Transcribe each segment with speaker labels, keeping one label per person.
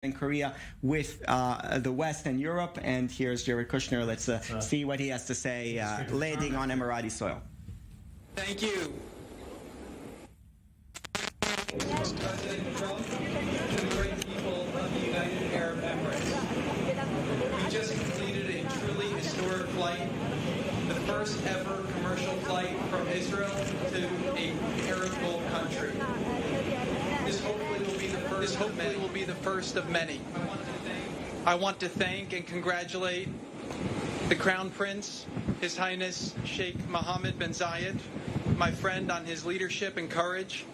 Speaker 1: in Korea with the West and Europe. And here's Jared Kushner. Let's see what he has to say landing on Emirati soil.
Speaker 2: Thank you. President Trump, to the great people of the United Arab Emirates. We just completed a truly historic flight, the first ever commercial flight from Israel to a Arab Gulf country. This hopefully will be the first of many. I want to thank and congratulate the Crown Prince, His Highness Sheikh Mohammed bin Zayed, my friend, on his leadership and courage.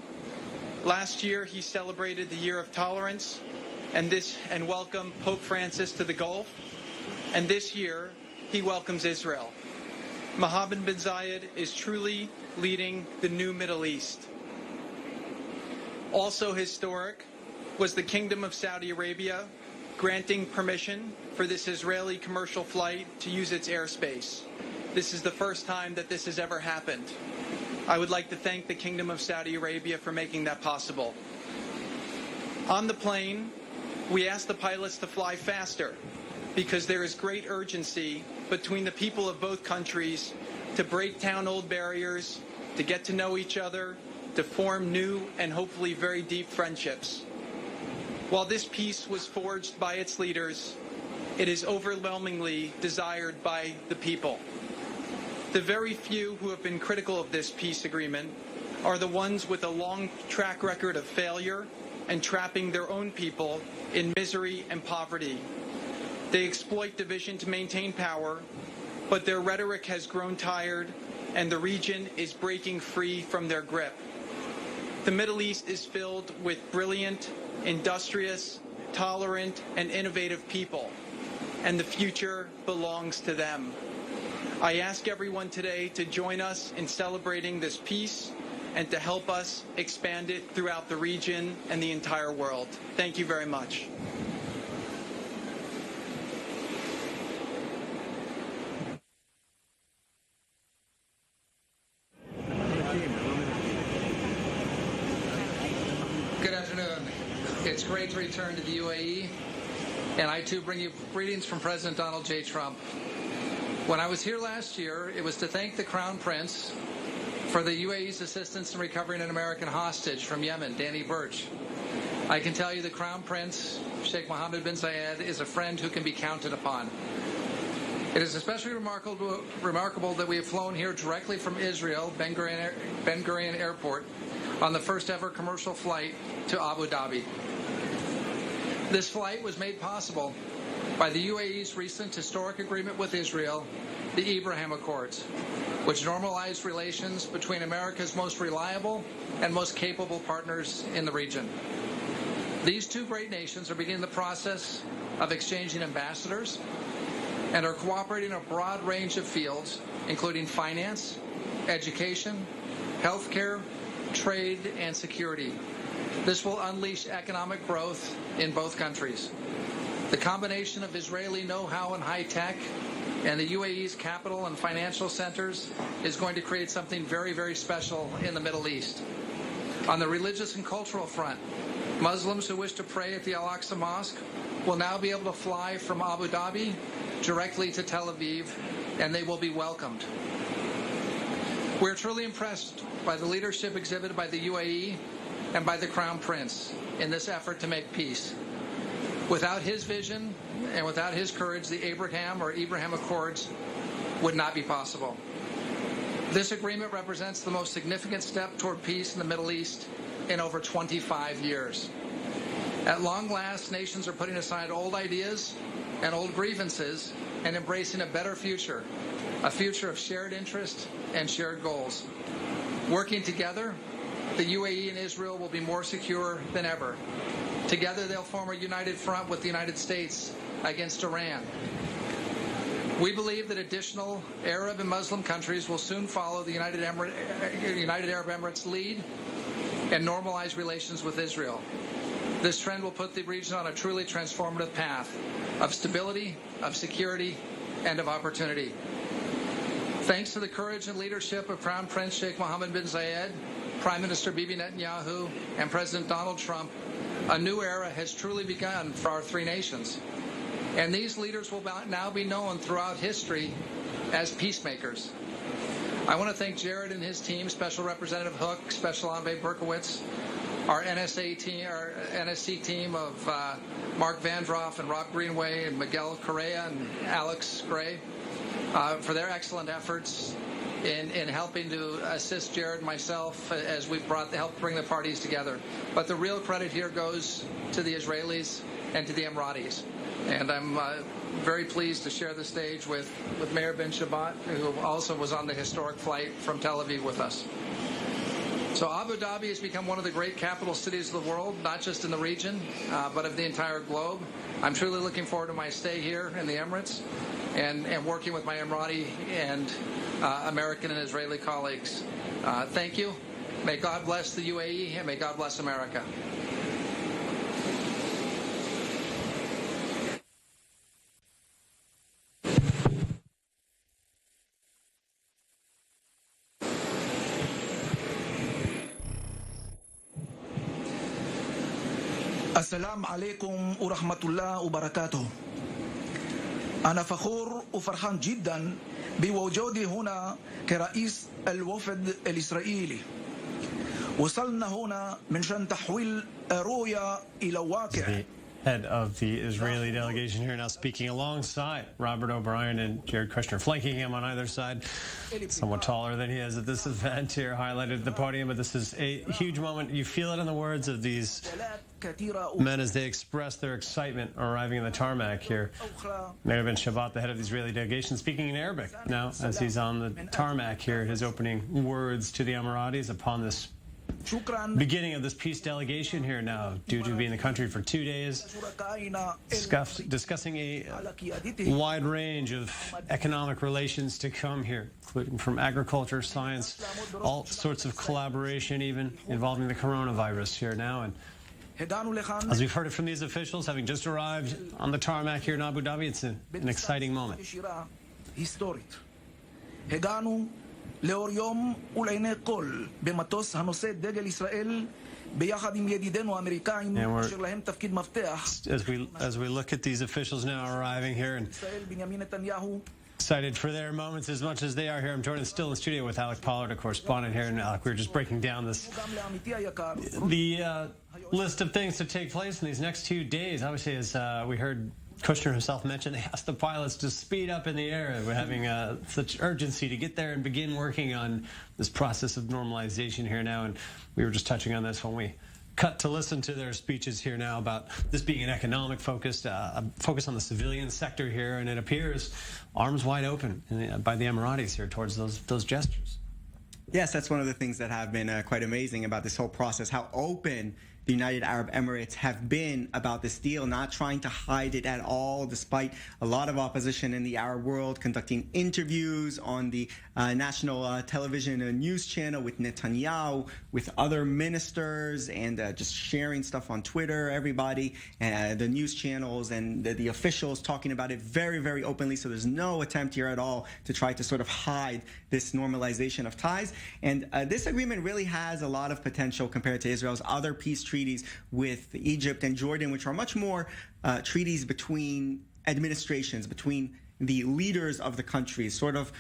Speaker 2: Last year, he celebrated the Year of Tolerance and welcomed Pope Francis to the Gulf. And this year, he welcomes Israel. Mohammed bin Zayed is truly leading the new Middle East. Also historic was the Kingdom of Saudi Arabia granting permission for this Israeli commercial flight to use its airspace. This is the first time that this has ever happened. I would like to thank the Kingdom of Saudi Arabia for making that possible. On the plane, we asked the pilots to fly faster because there is great urgency between the people of both countries to break down old barriers, to get to know each other, to form new and hopefully very deep friendships. While this peace was forged by its leaders, it is overwhelmingly desired by the people. The very few who have been critical of this peace agreement are the ones with a long track record of failure and trapping their own people in misery and poverty. They exploit division to maintain power, but their rhetoric has grown tired and the region is breaking free from their grip. The Middle East is filled with brilliant, industrious, tolerant, and innovative people, and the future belongs to them. I ask everyone today to join us in celebrating this peace and to help us expand it throughout the region and the entire world. Thank you very much.
Speaker 3: Good afternoon. It's great to return to the UAE, and I too bring you greetings from President Donald J. Trump. When I was here last year, it was to thank the Crown Prince for the UAE's assistance in recovering an American hostage from Yemen, Danny Birch. I can tell you the Crown Prince, Sheikh Mohammed bin Zayed, is a friend who can be counted upon. It is especially remarkable that we have flown here directly from Israel, Ben Gurion Airport, on the first ever commercial flight to Abu Dhabi. This flight was made possible by the UAE's recent historic agreement with Israel, the Abraham Accords, which normalized relations between America's most reliable and most capable partners in the region. These two great nations are beginning the process of exchanging ambassadors and are cooperating in a broad range of fields, including finance, education, healthcare, trade, and security. This will unleash economic growth in both countries. The combination of Israeli know-how and high-tech and the UAE's capital and financial centers is going to create something very, very special in the Middle East. On the religious and cultural front, Muslims who wish to pray at the Al-Aqsa Mosque will now be able to fly from Abu Dhabi directly to Tel Aviv, and they will be welcomed. We're truly impressed by the leadership exhibited by the UAE and by the Crown Prince in this effort to make peace. Without his vision and without his courage, the Abraham Accords would not be possible. This agreement represents the most significant step toward peace in the Middle East in over 25 years. At long last, nations are putting aside old ideas and old grievances and embracing a better future, a future of shared interest and shared goals. Working together, the UAE and Israel will be more secure than ever. Together, they'll form a united front with the United States against Iran. We believe that additional Arab and Muslim countries will soon follow the United Arab Emirates' lead and normalize relations with Israel. This trend will put the region on a truly transformative path of stability, of security, and of opportunity. Thanks to the courage and leadership of Crown Prince Sheikh Mohammed bin Zayed, Prime Minister Bibi Netanyahu, and President Donald Trump, A new era has truly begun for our three nations. And these leaders will now be known throughout history as peacemakers. I want to thank Jared and his team, Special Representative Hook, Special Envoy Berkowitz, our NSC team of Mark Vandroff and Rob Greenway and Miguel Correa and Alex Gray for their excellent efforts in helping to assist Jared and myself as we've helped bring the parties together. But the real credit here goes to the Israelis and to the Emiratis. And I'm very pleased to share the stage with Mayor Ben Shabbat, who also was on the historic flight from Tel Aviv with us. So Abu Dhabi has become one of the great capital cities of the world, not just in the region, but of the entire globe. I'm truly looking forward to my stay here in the Emirates and working with my Emirati and American and Israeli colleagues. Thank you. May God bless the UAE and may God bless America.
Speaker 4: السلام عليكم ورحمة الله وبركاته. أنا فخور وفرحان جدا بوجودي هنا كرئيس الوفد الإسرائيلي. وصلنا هنا من شأن تحويل رؤية إلى واقع.
Speaker 5: Head of the Israeli delegation here now speaking alongside Robert O'Brien and Jared Kushner, flanking him on either side, somewhat taller than he is at this event here, highlighted at the podium. But this is a huge moment. You feel it in the words of these men as they express their excitement arriving in the tarmac here. Mayor Ben Shabbat, the head of the Israeli delegation, speaking in Arabic now as he's on the tarmac here, his opening words to the Emiratis upon this beginning of this peace delegation here now, due to being in the country for 2 days, discussing a wide range of economic relations to come here, including from agriculture, science, all sorts of collaboration, even involving the coronavirus here now. And as we've heard it from these officials, having just arrived on the tarmac here in Abu Dhabi, it's an exciting moment.
Speaker 4: לאור יום ולעיני כל במטוס הנושא דגל ישראל ביחד עם ידידינו האמריקאים אשר להם תפקיד מפתח.
Speaker 5: As we look at these officials now arriving here and excited for their moments as much as they are here. I'm joined still in the studio with Alec Pollard, a correspondent here. And Alec, we were just breaking down the list of things to take place in these next 2 days. Obviously, as we heard Kushner himself mentioned, they asked the pilots to speed up in the air. We're having such urgency to get there and begin working on this process of normalization here now. And we were just touching on this when we cut to listen to their speeches here now about this being an economic focus, a focus on the civilian sector here. And it appears arms wide open by the Emiratis here towards those gestures.
Speaker 1: Yes, that's one of the things that have been quite amazing about this whole process, how open the United Arab Emirates have been about this deal, not trying to hide it at all, despite a lot of opposition in the Arab world, conducting interviews on the national television news channel with Netanyahu, with other ministers, and just sharing stuff on Twitter, everybody, the news channels and the officials talking about it very, very openly. So there's no attempt here at all to try to sort of hide this normalization of ties. And this agreement really has a lot of potential compared to Israel's other peace treaties with Egypt and Jordan, which are much more treaties between administrations, between the leaders of the countries, sort of,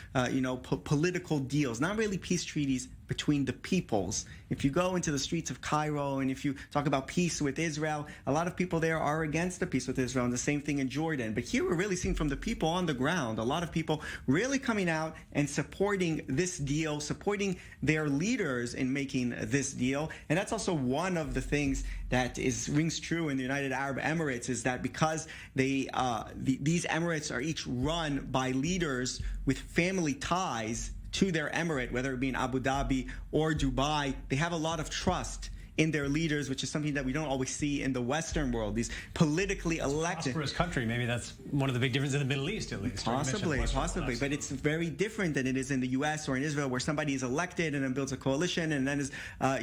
Speaker 1: political deals, not really peace treaties between the peoples. If you go into the streets of Cairo and if you talk about peace with Israel, a lot of people there are against the peace with Israel, and the same thing in Jordan. But here we're really seeing from the people on the ground, a lot of people really coming out and supporting this deal, supporting their leaders in making this deal. And that's also one of the things that rings true in the United Arab Emirates, is that because these emirates are each run by leaders with family ties to their emirate, whether it be in Abu Dhabi or Dubai, they have a lot of trust in their leaders, which is something that we don't always see in the Western world. These politically elected,
Speaker 5: prosperous country, maybe that's one of the big differences in the Middle East, at least.
Speaker 1: Possibly, but it's very different than it is in the U.S. or in Israel, where somebody is elected and then builds a coalition, and then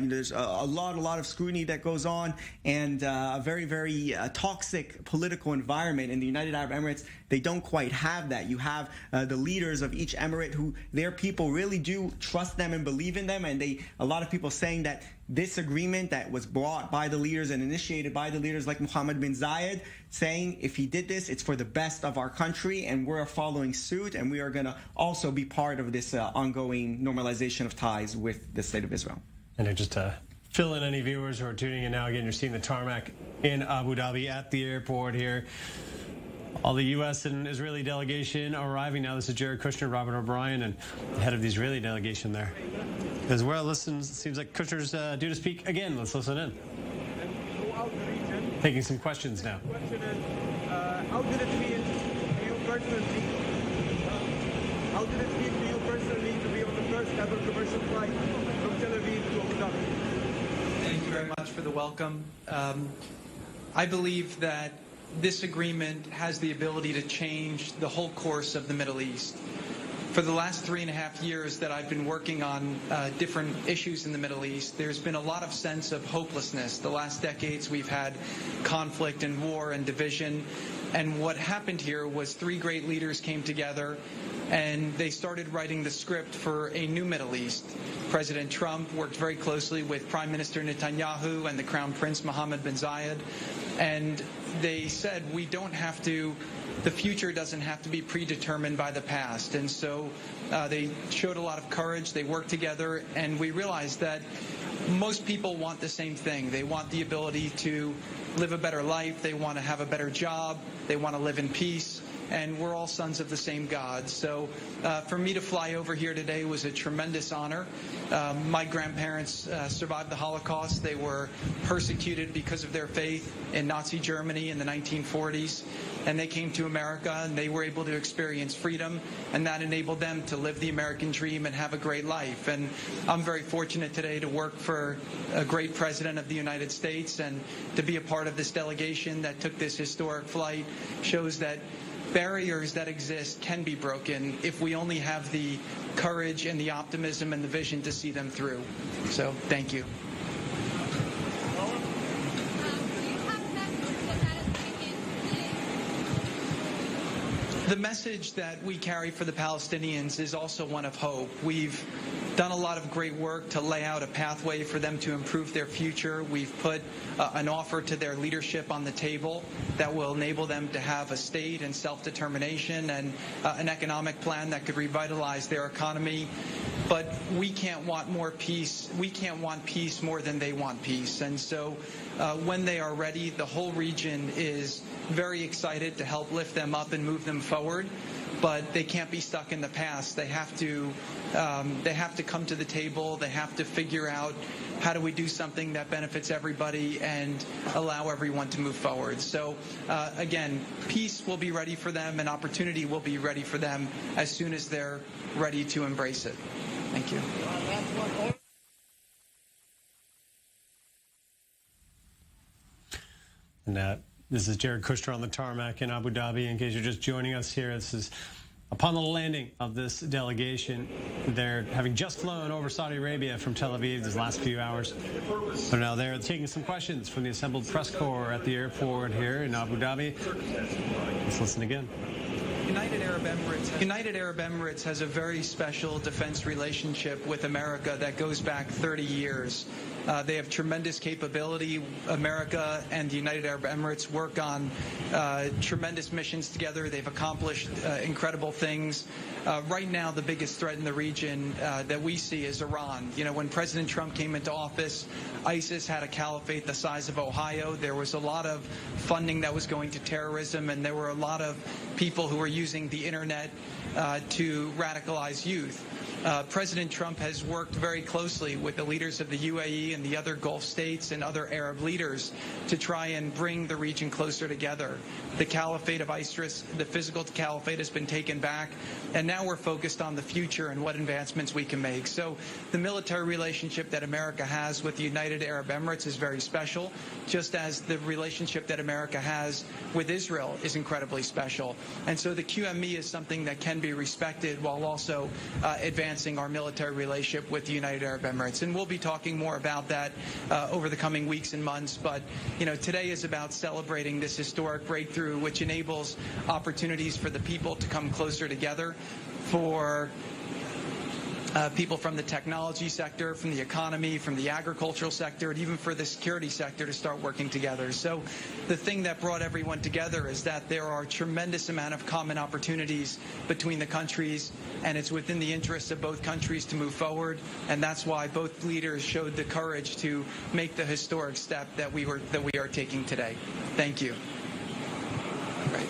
Speaker 1: there's a lot of scrutiny that goes on, and a very, very toxic political environment. In the United Arab Emirates, they don't quite have that. You have the leaders of each emirate who their people really do trust them and believe in them, and a lot of people saying that this agreement that was brought by the leaders and initiated by the leaders like Mohammed bin Zayed, saying if he did this, it's for the best of our country, and we're following suit, and we are going to also be part of this ongoing normalization of ties with the State of Israel.
Speaker 5: And just to fill in any viewers who are tuning in now, again, you're seeing the tarmac in Abu Dhabi at the airport here. All the U.S. and Israeli delegation arriving now. This is Jared Kushner, Robert O'Brien, and the head of the Israeli delegation there as well. Listen, it seems like Kushner's due to speak again. Let's listen in. Taking some questions now.
Speaker 6: Question is, how did it feel to you personally? How did it feel to you personally to be on the first ever commercial flight from Tel Aviv to Abu Dhabi?
Speaker 2: Thank you very much for the welcome. I believe that this agreement has the ability to change the whole course of the Middle East. For the last 3.5 years that I've been working on different issues in the Middle East, there's been a lot of sense of hopelessness. The last decades we've had conflict and war and division. And what happened here was 3 great leaders came together and they started writing the script for a new Middle East. President Trump worked very closely with Prime Minister Netanyahu and the Crown Prince Mohammed bin Zayed. And they said we don't have to, the future doesn't have to be predetermined by the past. And so they showed a lot of courage, they worked together, and we realized that most people want the same thing. They want the ability to live a better life, they want to have a better job, they want to live in peace. And we're all sons of the same God. So for me to fly over here today was a tremendous honor. My grandparents survived the Holocaust. They were persecuted because of their faith in Nazi Germany in the 1940s. And they came to America and they were able to experience freedom, and that enabled them to live the American dream and have a great life. And I'm very fortunate today to work for a great president of the United States, and to be a part of this delegation that took this historic flight shows that barriers that exist can be broken if we only have the courage and the optimism and the vision to see them through. So, thank you. The message that we carry for the Palestinians is also one of hope. We've done a lot of great work to lay out a pathway for them to improve their future. We've put an offer to their leadership on the table that will enable them to have a state and self-determination, and an economic plan that could revitalize their economy. But we can't want more peace. We can't want peace more than they want peace. And so when they are ready, the whole region is very excited to help lift them up and move them forward. But they can't be stuck in the past. They have to come to the table. They have to figure out how do we do something that benefits everybody and allow everyone to move forward. So again, peace will be ready for them, and opportunity will be ready for them as soon as they're ready to embrace it. Thank you.
Speaker 5: And this is Jared Kushner on the tarmac in Abu Dhabi. In case you're just joining us here, this is upon the landing of this delegation. They're having just flown over Saudi Arabia from Tel Aviv these last few hours. They're now there taking some questions from the assembled press corps at the airport here in Abu Dhabi. Let's listen again.
Speaker 2: United Arab Emirates has a very special defense relationship with America that goes back 30 years. They have tremendous capability. America and the United Arab Emirates work on tremendous missions together. They've accomplished incredible things. Right now, the biggest threat in the region that we see is Iran. You know, when President Trump came into office, ISIS had a caliphate the size of Ohio. There was a lot of funding that was going to terrorism, and there were a lot of people who were using the internet to radicalize youth. President Trump has worked very closely with the leaders of the UAE and the other Gulf states and other Arab leaders to try and bring the region closer together. The caliphate of ISIS, the physical caliphate, has been taken back, and now we're focused on the future and what advancements we can make. So the military relationship that America has with the United Arab Emirates is very special, just as the relationship that America has with Israel is incredibly special. And so the QME is something that can be respected while also advancing our military relationship with the United Arab Emirates. And we'll be talking more about that over the coming weeks and months. But, you know, today is about celebrating this historic breakthrough, which enables opportunities for the people to come closer together, for people from the technology sector, from the economy, from the agricultural sector, and even for the security sector to start working together. So the thing that brought everyone together is that there are a tremendous amount of common opportunities between the countries, and it's within the interests of both countries to move forward, and that's why both leaders showed the courage to make the historic step that we are taking today. Thank you. Right.